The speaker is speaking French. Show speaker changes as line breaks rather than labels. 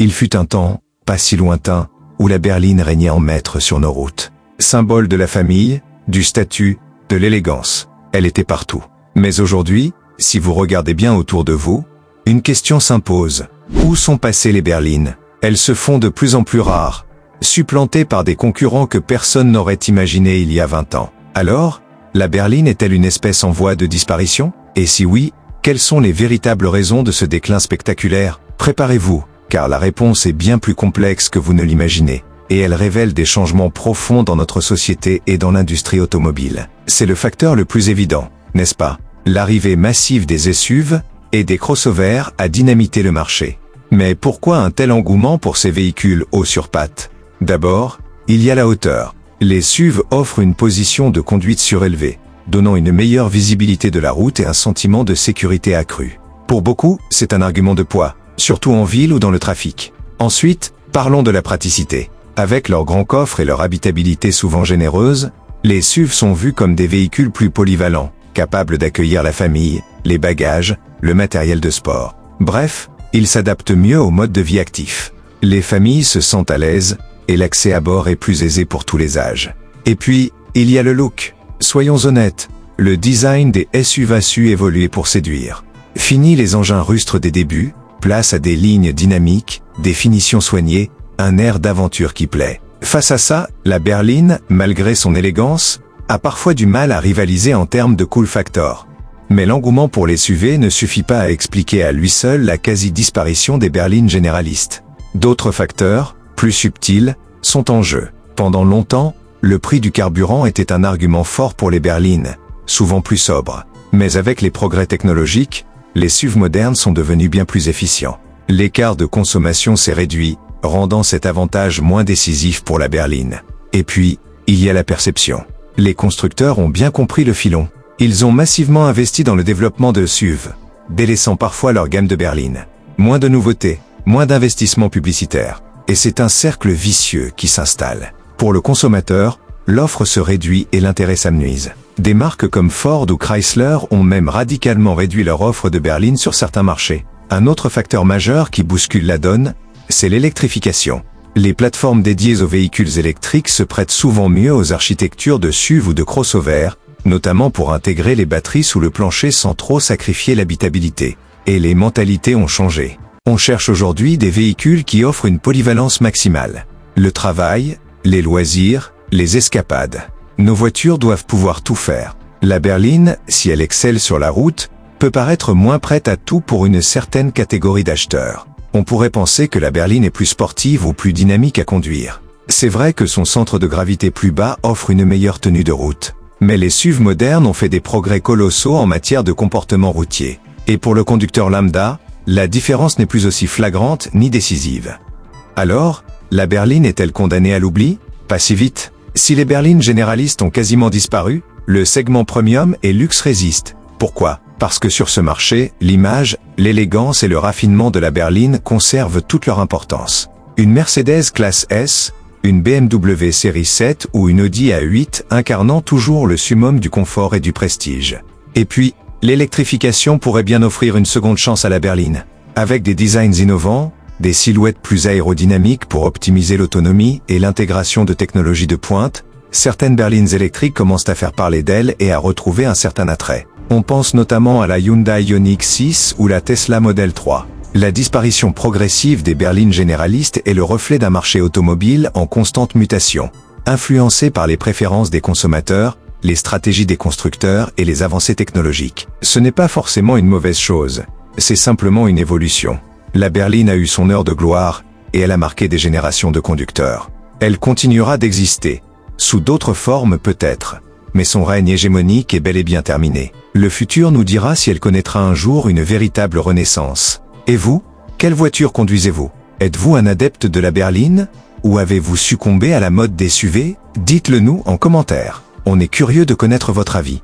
Il fut un temps, pas si lointain, où la berline régnait en maître sur nos routes. Symbole de la famille, du statut, de l'élégance. Elle était partout. Mais aujourd'hui, si vous regardez bien autour de vous, une question s'impose. Où sont passées les berlines? Elles se font de plus en plus rares, supplantées par des concurrents que personne n'aurait imaginé il y a 20 ans. Alors, la berline est-elle une espèce en voie de disparition? Et si oui, quelles sont les véritables raisons de ce déclin spectaculaire? Préparez-vous, car la réponse est bien plus complexe que vous ne l'imaginez, et elle révèle des changements profonds dans notre société et dans l'industrie automobile. C'est le facteur le plus évident, n'est-ce pas? L'arrivée massive des SUV et des crossovers a dynamité le marché. Mais pourquoi un tel engouement pour ces véhicules hauts sur pattes? D'abord, il y a la hauteur. Les SUV offrent une position de conduite surélevée, donnant une meilleure visibilité de la route et un sentiment de sécurité accru. Pour beaucoup, c'est un argument de poids, surtout en ville ou dans le trafic. Ensuite, parlons de la praticité. Avec leur grand coffre et leur habitabilité souvent généreuse, les SUV sont vus comme des véhicules plus polyvalents, capables d'accueillir la famille, les bagages, le matériel de sport. Bref, ils s'adaptent mieux au mode de vie actif. Les familles se sentent à l'aise, et l'accès à bord est plus aisé pour tous les âges. Et puis, il y a le look. Soyons honnêtes, le design des SUV a su évoluer pour séduire. Fini les engins rustres des débuts, place à des lignes dynamiques, des finitions soignées, un air d'aventure qui plaît. Face à ça, la berline, malgré son élégance, a parfois du mal à rivaliser en termes de cool factor. Mais l'engouement pour les SUV ne suffit pas à expliquer à lui seul la quasi-disparition des berlines généralistes. D'autres facteurs, plus subtils, sont en jeu. Pendant longtemps, le prix du carburant était un argument fort pour les berlines, souvent plus sobres. Mais avec les progrès technologiques, les SUV modernes sont devenus bien plus efficients. L'écart de consommation s'est réduit, rendant cet avantage moins décisif pour la berline. Et puis, il y a la perception. Les constructeurs ont bien compris le filon. Ils ont massivement investi dans le développement de SUV, délaissant parfois leur gamme de berlines. Moins de nouveautés, moins d'investissements publicitaires. Et c'est un cercle vicieux qui s'installe. Pour le consommateur, l'offre se réduit et l'intérêt s'amenuise. Des marques comme Ford ou Chrysler ont même radicalement réduit leur offre de berlines sur certains marchés. Un autre facteur majeur qui bouscule la donne, c'est l'électrification. Les plateformes dédiées aux véhicules électriques se prêtent souvent mieux aux architectures de SUV ou de crossover, notamment pour intégrer les batteries sous le plancher sans trop sacrifier l'habitabilité. Et les mentalités ont changé. On cherche aujourd'hui des véhicules qui offrent une polyvalence maximale. Le travail, les loisirs, les escapades. Nos voitures doivent pouvoir tout faire. La berline, si elle excelle sur la route, peut paraître moins prête à tout pour une certaine catégorie d'acheteurs. On pourrait penser que la berline est plus sportive ou plus dynamique à conduire. C'est vrai que son centre de gravité plus bas offre une meilleure tenue de route. Mais les SUV modernes ont fait des progrès colossaux en matière de comportement routier. Et pour le conducteur lambda, la différence n'est plus aussi flagrante ni décisive. Alors, la berline est-elle condamnée à l'oubli? Pas si vite. Si les berlines généralistes ont quasiment disparu, le segment premium et luxe résiste. Pourquoi? Parce que sur ce marché, l'image, l'élégance et le raffinement de la berline conservent toute leur importance. Une Mercedes classe S, une BMW série 7 ou une Audi A8 incarnant toujours le summum du confort et du prestige. Et puis, l'électrification pourrait bien offrir une seconde chance à la berline. Avec des designs innovants, des silhouettes plus aérodynamiques pour optimiser l'autonomie et l'intégration de technologies de pointe, certaines berlines électriques commencent à faire parler d'elles et à retrouver un certain attrait. On pense notamment à la Hyundai Ioniq 6 ou la Tesla Model 3. La disparition progressive des berlines généralistes est le reflet d'un marché automobile en constante mutation, influencé par les préférences des consommateurs, les stratégies des constructeurs et les avancées technologiques. Ce n'est pas forcément une mauvaise chose, c'est simplement une évolution. La berline a eu son heure de gloire, et elle a marqué des générations de conducteurs. Elle continuera d'exister, sous d'autres formes peut-être, mais son règne hégémonique est bel et bien terminé. Le futur nous dira si elle connaîtra un jour une véritable renaissance. Et vous, quelle voiture conduisez-vous? Êtes-vous un adepte de la berline? Ou avez-vous succombé à la mode des SUV? Dites-le nous en commentaire. On est curieux de connaître votre avis.